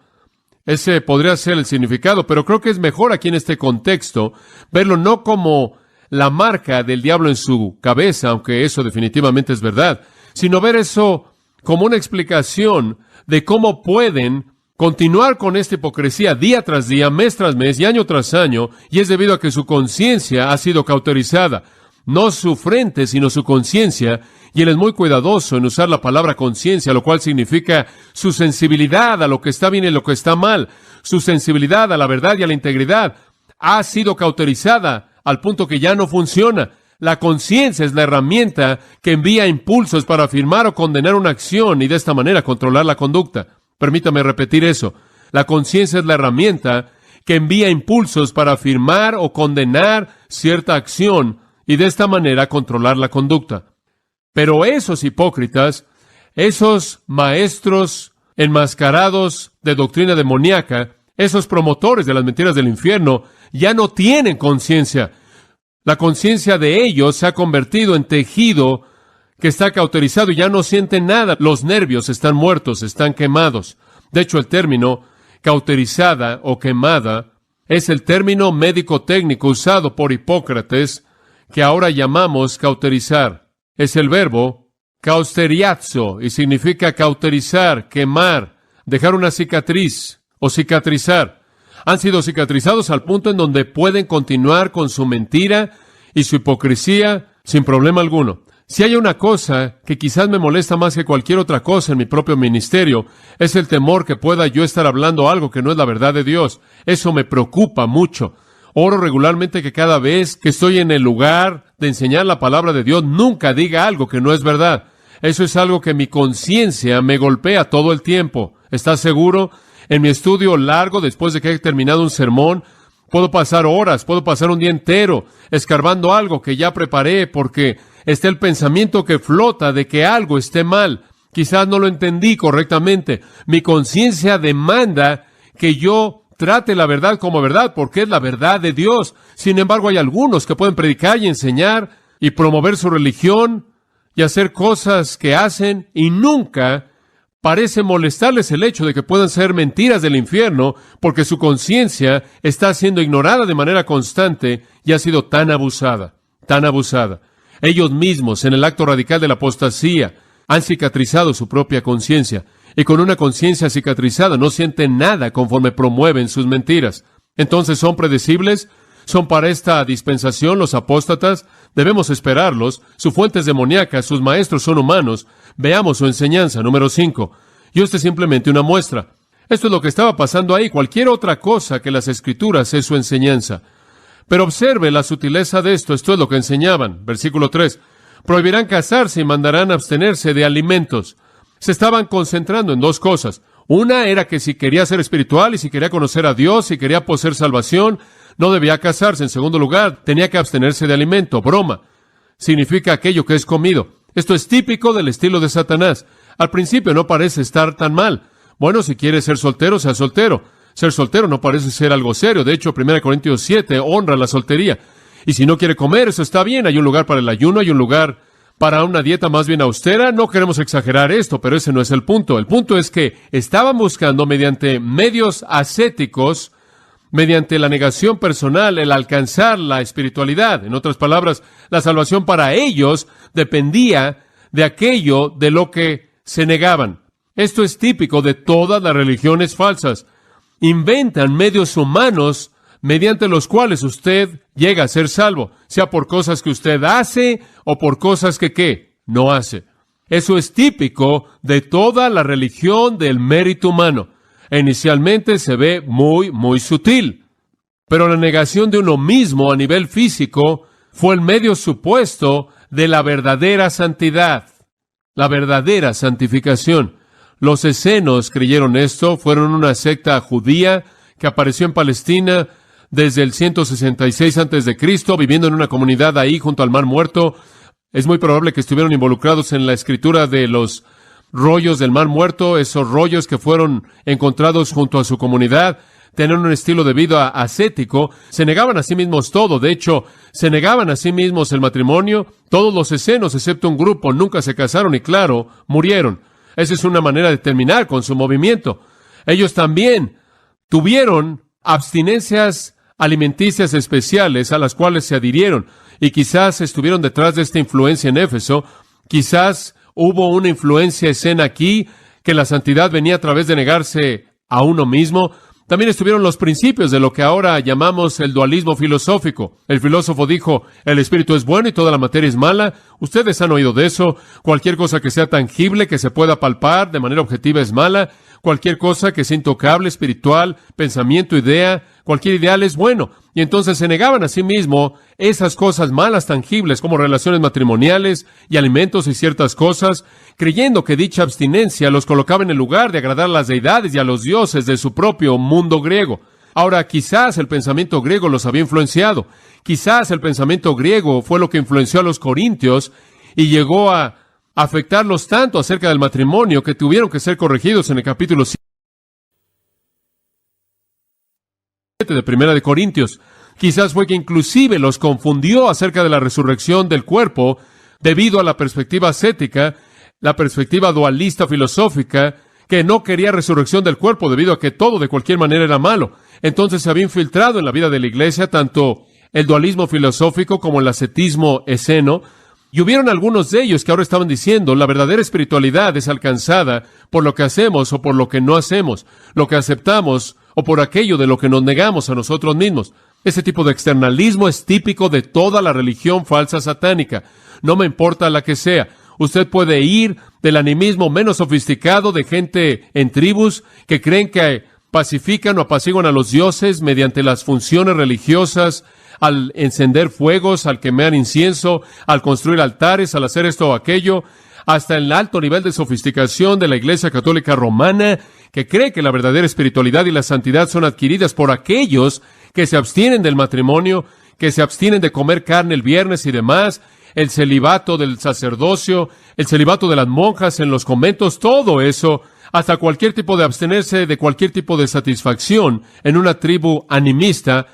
Ese podría ser el significado, pero creo que es mejor aquí en este contexto verlo no como la marca del diablo en su cabeza, aunque eso definitivamente es verdad, sino ver eso como una explicación de cómo pueden continuar con esta hipocresía día tras día, mes tras mes y año tras año, y es debido a que su conciencia ha sido cauterizada. No su frente, sino su conciencia, y él es muy cuidadoso en usar la palabra conciencia, lo cual significa su sensibilidad a lo que está bien y lo que está mal, su sensibilidad a la verdad y a la integridad, ha sido cauterizada al punto que ya no funciona. La conciencia es la herramienta que envía impulsos para afirmar o condenar una acción y de esta manera controlar la conducta. Permítame repetir eso. La conciencia es la herramienta que envía impulsos para afirmar o condenar cierta acción y de esta manera controlar la conducta. Pero esos hipócritas, esos maestros enmascarados de doctrina demoníaca, esos promotores de las mentiras del infierno, ya no tienen conciencia. La conciencia de ellos se ha convertido en tejido que está cauterizado y ya no sienten nada. Los nervios están muertos, están quemados. De hecho, el término cauterizada o quemada es el término médico-técnico usado por Hipócrates, que ahora llamamos cauterizar. Es el verbo causteriazo y significa cauterizar, quemar, dejar una cicatriz o cicatrizar. Han sido cicatrizados al punto en donde pueden continuar con su mentira y su hipocresía sin problema alguno. Si hay una cosa que quizás me molesta más que cualquier otra cosa en mi propio ministerio, es el temor que pueda yo estar hablando algo que no es la verdad de Dios. Eso me preocupa mucho. Oro regularmente que cada vez que estoy en el lugar de enseñar la palabra de Dios, nunca diga algo que no es verdad. Eso es algo que mi conciencia me golpea todo el tiempo. ¿Estás seguro? En mi estudio largo, después de que he terminado un sermón, puedo pasar horas, puedo pasar un día entero escarbando algo que ya preparé porque está el pensamiento que flota de que algo esté mal. Quizás no lo entendí correctamente. Mi conciencia demanda que yo trate la verdad como verdad porque es la verdad de Dios. Sin embargo, hay algunos que pueden predicar y enseñar y promover su religión y hacer cosas que hacen y nunca parece molestarles el hecho de que puedan ser mentiras del infierno porque su conciencia está siendo ignorada de manera constante y ha sido tan abusada, tan abusada. Ellos mismos, en el acto radical de la apostasía, han cicatrizado su propia conciencia y con una conciencia cicatrizada no sienten nada conforme promueven sus mentiras. Entonces, ¿son predecibles? ¿Son para esta dispensación los apóstatas? Debemos esperarlos. Su fuente es demoníaca, sus maestros son humanos. Veamos su enseñanza. Número 5. Y esto es simplemente una muestra. Esto es lo que estaba pasando ahí. Cualquier otra cosa que las Escrituras es su enseñanza. Pero observe la sutileza de esto. Esto es lo que enseñaban. Versículo 3. Prohibirán casarse y mandarán abstenerse de alimentos. Se estaban concentrando en dos cosas. Una era que si quería ser espiritual y si quería conocer a Dios, si quería poseer salvación, no debía casarse. En segundo lugar, tenía que abstenerse de alimento. Broma. Significa aquello que es comido. Esto es típico del estilo de Satanás. Al principio no parece estar tan mal. Bueno, si quiere ser soltero, sea soltero. Ser soltero no parece ser algo serio. De hecho, 1 Corintios 7 honra la soltería. Y si no quiere comer, eso está bien. Hay un lugar para el ayuno, hay un lugar para una dieta más bien austera. No queremos exagerar esto, pero ese no es el punto. El punto es que estaban buscando mediante medios ascéticos, mediante la negación personal, el alcanzar la espiritualidad. En otras palabras, la salvación para ellos dependía de aquello de lo que se negaban. Esto es típico de todas las religiones falsas. Inventan medios humanos mediante los cuales usted llega a ser salvo, sea por cosas que usted hace o por cosas que ¿qué? No hace. Eso es típico de toda la religión del mérito humano. Inicialmente se ve muy sutil. Pero la negación de uno mismo a nivel físico fue el medio supuesto de la verdadera santidad, la verdadera santificación. Los escenos creyeron esto, fueron una secta judía que apareció en Palestina desde el 166 a.C., viviendo en una comunidad ahí junto al Mar Muerto. Es muy probable que estuvieron involucrados en la escritura de los rollos del Mar Muerto, esos rollos que fueron encontrados junto a su comunidad. Tenían un estilo de vida ascético, se negaban a sí mismos todo, de hecho, se negaban a sí mismos el matrimonio. Todos los escenos, excepto un grupo, nunca se casaron y claro, murieron. Esa es una manera de terminar con su movimiento. Ellos también tuvieron abstinencias alimenticias especiales a las cuales se adhirieron y quizás estuvieron detrás de esta influencia en Éfeso. Quizás hubo una influencia escena aquí, que la santidad venía a través de negarse a uno mismo. También estuvieron los principios de lo que ahora llamamos el dualismo filosófico. El filósofo dijo, el espíritu es bueno y toda la materia es mala. Ustedes han oído de eso. Cualquier cosa que sea tangible, que se pueda palpar de manera objetiva es mala. Cualquier cosa que sea intocable, espiritual, pensamiento, idea, cualquier ideal es bueno. Y entonces se negaban a sí mismo esas cosas malas tangibles como relaciones matrimoniales y alimentos y ciertas cosas, creyendo que dicha abstinencia los colocaba en el lugar de agradar a las deidades y a los dioses de su propio mundo griego. Ahora, quizás el pensamiento griego los había influenciado. Quizás el pensamiento griego fue lo que influenció a los corintios y llegó a afectarlos tanto acerca del matrimonio que tuvieron que ser corregidos en el capítulo 7 de Primera de Corintios. Quizás fue que inclusive los confundió acerca de la resurrección del cuerpo debido a la perspectiva ascética, la perspectiva dualista filosófica, que no quería resurrección del cuerpo debido a que todo de cualquier manera era malo. Entonces se había infiltrado en la vida de la iglesia tanto el dualismo filosófico como el ascetismo esceno. Y hubieron algunos de ellos que ahora estaban diciendo, la verdadera espiritualidad es alcanzada por lo que hacemos o por lo que no hacemos, lo que aceptamos o por aquello de lo que nos negamos a nosotros mismos. Ese tipo de externalismo es típico de toda la religión falsa satánica. No me importa la que sea. Usted puede ir del animismo menos sofisticado de gente en tribus que creen que pacifican o apaciguan a los dioses mediante las funciones religiosas, al encender fuegos, al quemar incienso, al construir altares, al hacer esto o aquello, hasta el alto nivel de sofisticación de la Iglesia Católica Romana, que cree que la verdadera espiritualidad y la santidad son adquiridas por aquellos que se abstienen del matrimonio, que se abstienen de comer carne el viernes y demás, el celibato del sacerdocio, el celibato de las monjas en los conventos, todo eso, hasta cualquier tipo de abstenerse de cualquier tipo de satisfacción en una tribu animista.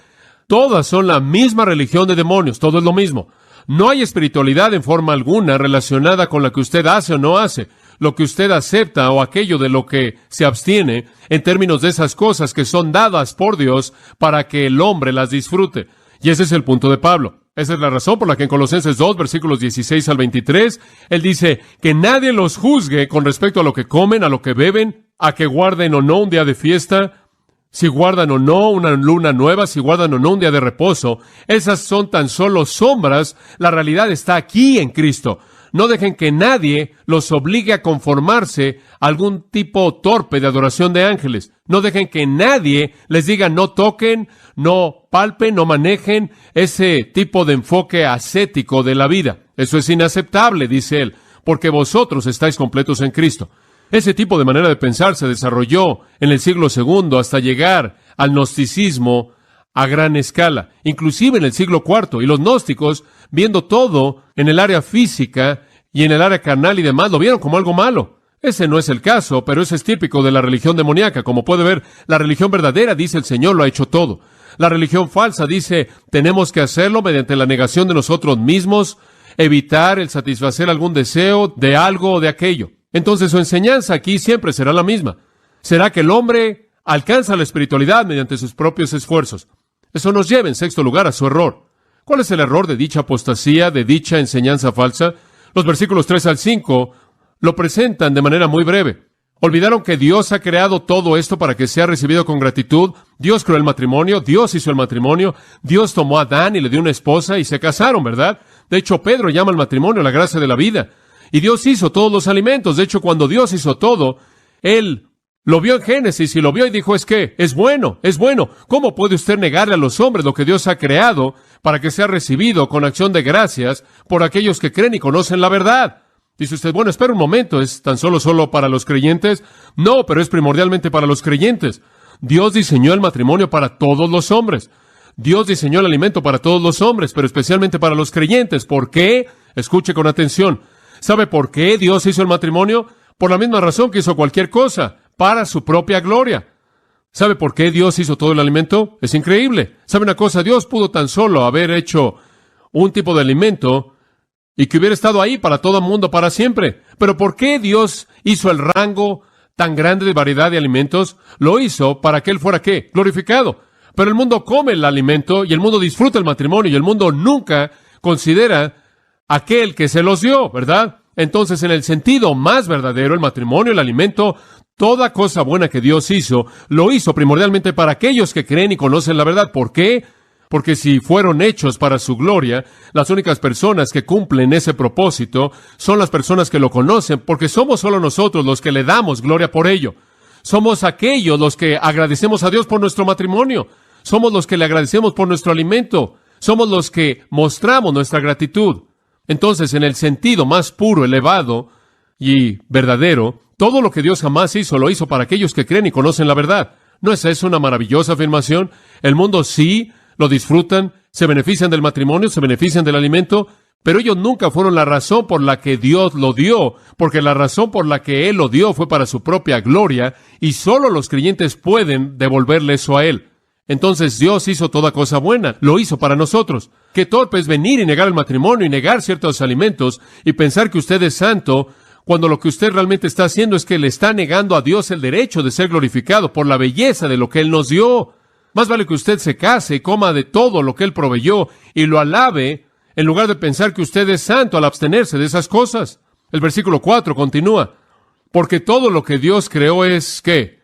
Todas son la misma religión de demonios, todo es lo mismo. No hay espiritualidad en forma alguna relacionada con lo que usted hace o no hace, lo que usted acepta o aquello de lo que se abstiene en términos de esas cosas que son dadas por Dios para que el hombre las disfrute. Y ese es el punto de Pablo. Esa es la razón por la que en Colosenses 2, versículos 16 al 23, él dice que nadie los juzgue con respecto a lo que comen, a lo que beben, a que guarden o no un día de fiesta, si guardan o no una luna nueva, si guardan o no un día de reposo. Esas son tan solo sombras. La realidad está aquí en Cristo. No dejen que nadie los obligue a conformarse a algún tipo torpe de adoración de ángeles. No dejen que nadie les diga no toquen, no palpen, no manejen ese tipo de enfoque ascético de la vida. Eso es inaceptable, dice él, porque vosotros estáis completos en Cristo. Ese tipo de manera de pensar se desarrolló en el siglo II hasta llegar al gnosticismo a gran escala, inclusive en el siglo IV, y los gnósticos, viendo todo en el área física y en el área carnal y demás, lo vieron como algo malo. Ese no es el caso, pero ese es típico de la religión demoníaca. Como puede ver, la religión verdadera dice el Señor lo ha hecho todo. La religión falsa dice tenemos que hacerlo mediante la negación de nosotros mismos, evitar el satisfacer algún deseo de algo o de aquello. Entonces su enseñanza aquí siempre será la misma. Será que el hombre alcanza la espiritualidad mediante sus propios esfuerzos. Eso nos lleva, en sexto lugar, a su error. ¿Cuál es el error de dicha apostasía, de dicha enseñanza falsa? Los versículos 3 al 5 lo presentan de manera muy breve. Olvidaron que Dios ha creado todo esto para que sea recibido con gratitud. Dios creó el matrimonio, Dios hizo el matrimonio, Dios tomó a Adán y le dio una esposa y se casaron, ¿verdad? De hecho, Pedro llama al matrimonio la gracia de la vida. Y Dios hizo todos los alimentos. De hecho, cuando Dios hizo todo, Él lo vio en Génesis y lo vio y dijo, es que es bueno, es bueno. ¿Cómo puede usted negarle a los hombres lo que Dios ha creado para que sea recibido con acción de gracias por aquellos que creen y conocen la verdad? Dice usted, bueno, espera un momento, ¿es tan solo para los creyentes? No, pero es primordialmente para los creyentes. Dios diseñó el matrimonio para todos los hombres. Dios diseñó el alimento para todos los hombres, pero especialmente para los creyentes. ¿Por qué? Escuche con atención. ¿Sabe por qué Dios hizo el matrimonio? Por la misma razón que hizo cualquier cosa, para su propia gloria. ¿Sabe por qué Dios hizo todo el alimento? Es increíble. ¿Sabe una cosa? Dios pudo tan solo haber hecho un tipo de alimento y que hubiera estado ahí para todo el mundo para siempre. Pero ¿por qué Dios hizo el rango tan grande de variedad de alimentos? Lo hizo para que Él fuera, ¿qué? Glorificado. Pero el mundo come el alimento y el mundo disfruta el matrimonio y el mundo nunca considera aquel que se los dio, ¿verdad? Entonces, en el sentido más verdadero, el matrimonio, el alimento, toda cosa buena que Dios hizo, lo hizo primordialmente para aquellos que creen y conocen la verdad. ¿Por qué? Porque si fueron hechos para su gloria, las únicas personas que cumplen ese propósito son las personas que lo conocen, porque somos solo nosotros los que le damos gloria por ello. Somos aquellos los que agradecemos a Dios por nuestro matrimonio. Somos los que le agradecemos por nuestro alimento. Somos los que mostramos nuestra gratitud. Entonces, en el sentido más puro, elevado y verdadero, todo lo que Dios jamás hizo, lo hizo para aquellos que creen y conocen la verdad. ¿No es eso una maravillosa afirmación? El mundo sí lo disfrutan, se benefician del matrimonio, se benefician del alimento, pero ellos nunca fueron la razón por la que Dios lo dio, porque la razón por la que Él lo dio fue para su propia gloria, y solo los creyentes pueden devolverle eso a Él. Entonces Dios hizo toda cosa buena, lo hizo para nosotros. Qué torpe es venir y negar el matrimonio y negar ciertos alimentos y pensar que usted es santo, cuando lo que usted realmente está haciendo es que le está negando a Dios el derecho de ser glorificado por la belleza de lo que Él nos dio. Más vale que usted se case y coma de todo lo que Él proveyó y lo alabe en lugar de pensar que usted es santo al abstenerse de esas cosas. El versículo 4 continúa, porque todo lo que Dios creó es, ¿qué?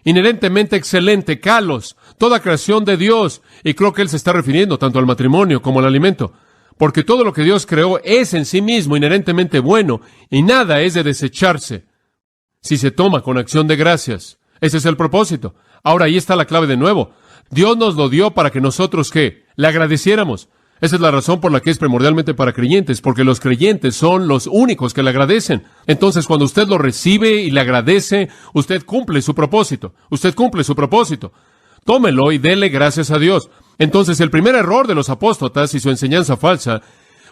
Inherentemente excelente, kalos, toda creación de Dios, y creo que él se está refiriendo tanto al matrimonio como al alimento, porque todo lo que Dios creó es en sí mismo inherentemente bueno, y nada es de desecharse, si se toma con acción de gracias. Ese es el propósito. Ahora ahí está la clave de nuevo. Dios nos lo dio para que nosotros, ¿qué? Le agradeciéramos. Esa es la razón por la que es primordialmente para creyentes, porque los creyentes son los únicos que le agradecen. Entonces, cuando usted lo recibe y le agradece, usted cumple su propósito. Usted cumple su propósito. Tómelo y dele gracias a Dios. Entonces, el primer error de los apóstatas y su enseñanza falsa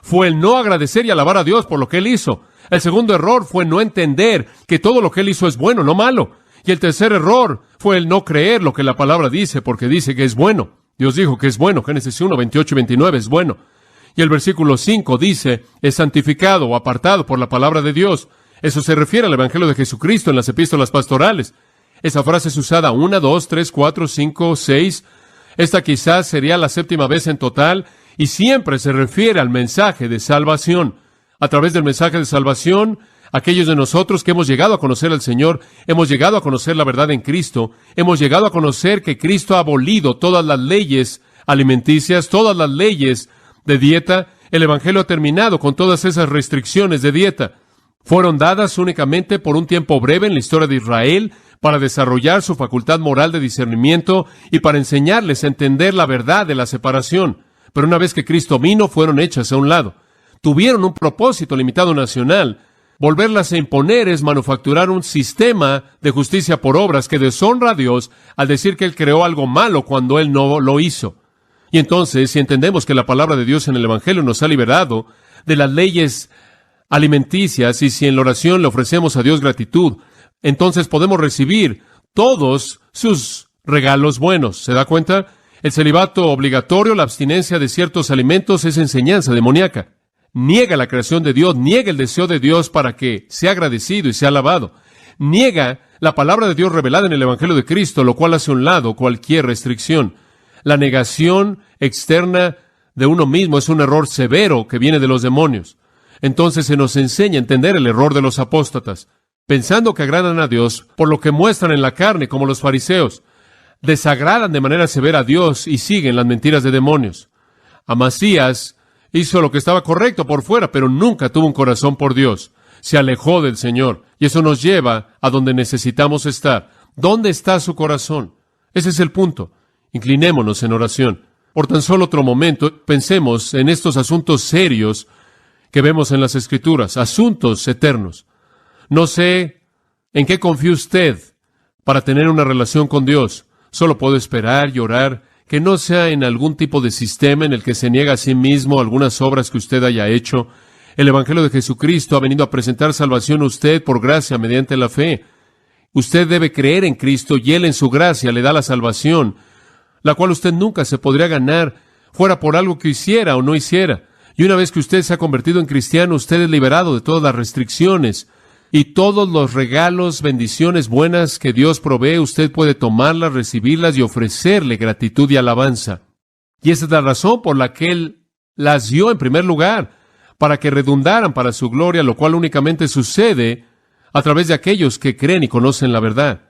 fue el no agradecer y alabar a Dios por lo que Él hizo. El segundo error fue no entender que todo lo que Él hizo es bueno, no malo. Y el tercer error fue el no creer lo que la palabra dice, porque dice que es bueno. Dios dijo que es bueno. Génesis 1, 28 y 29 es bueno. Y el versículo 5 dice, es santificado o apartado por la palabra de Dios. Eso se refiere al Evangelio de Jesucristo en las epístolas pastorales. Esa frase es usada 1, 2, 3, 4, 5, 6. Esta quizás sería la séptima vez en total, y siempre se refiere al mensaje de salvación. A través del mensaje de salvación, aquellos de nosotros que hemos llegado a conocer al Señor, hemos llegado a conocer la verdad en Cristo, hemos llegado a conocer que Cristo ha abolido todas las leyes alimenticias, todas las leyes de dieta. El Evangelio ha terminado con todas esas restricciones de dieta. Fueron dadas únicamente por un tiempo breve en la historia de Israel para desarrollar su facultad moral de discernimiento y para enseñarles a entender la verdad de la separación. Pero una vez que Cristo vino, fueron hechas a un lado. Tuvieron un propósito limitado nacional. Volverlas a imponer es manufacturar un sistema de justicia por obras que deshonra a Dios al decir que Él creó algo malo cuando Él no lo hizo. Y entonces, si entendemos que la palabra de Dios en el Evangelio nos ha liberado de las leyes alimenticias y si en la oración le ofrecemos a Dios gratitud, entonces podemos recibir todos sus regalos buenos. ¿Se da cuenta? El celibato obligatorio, la abstinencia de ciertos alimentos es enseñanza demoníaca. Niega la creación de Dios, niega el deseo de Dios para que sea agradecido y sea alabado. Niega la palabra de Dios revelada en el Evangelio de Cristo, lo cual hace a un lado cualquier restricción. La negación externa de uno mismo es un error severo que viene de los demonios. Entonces se nos enseña a entender el error de los apóstatas, pensando que agradan a Dios por lo que muestran en la carne, como los fariseos. Desagradan de manera severa a Dios y siguen las mentiras de demonios. Amasías hizo lo que estaba correcto por fuera, pero nunca tuvo un corazón por Dios. Se alejó del Señor, y eso nos lleva a donde necesitamos estar. ¿Dónde está su corazón? Ese es el punto. Inclinémonos en oración. Por tan solo otro momento, pensemos en estos asuntos serios que vemos en las Escrituras, asuntos eternos. No sé en qué confía usted para tener una relación con Dios. Solo puedo esperar y orar que no sea en algún tipo de sistema en el que se niega a sí mismo algunas obras que usted haya hecho. El Evangelio de Jesucristo ha venido a presentar salvación a usted por gracia mediante la fe. Usted debe creer en Cristo y Él en su gracia le da la salvación, la cual usted nunca se podría ganar fuera por algo que hiciera o no hiciera. Y una vez que usted se ha convertido en cristiano, usted es liberado de todas las restricciones y todos los regalos, bendiciones buenas que Dios provee, usted puede tomarlas, recibirlas y ofrecerle gratitud y alabanza. Y esa es la razón por la que Él las dio en primer lugar, para que redundaran para su gloria, lo cual únicamente sucede a través de aquellos que creen y conocen la verdad.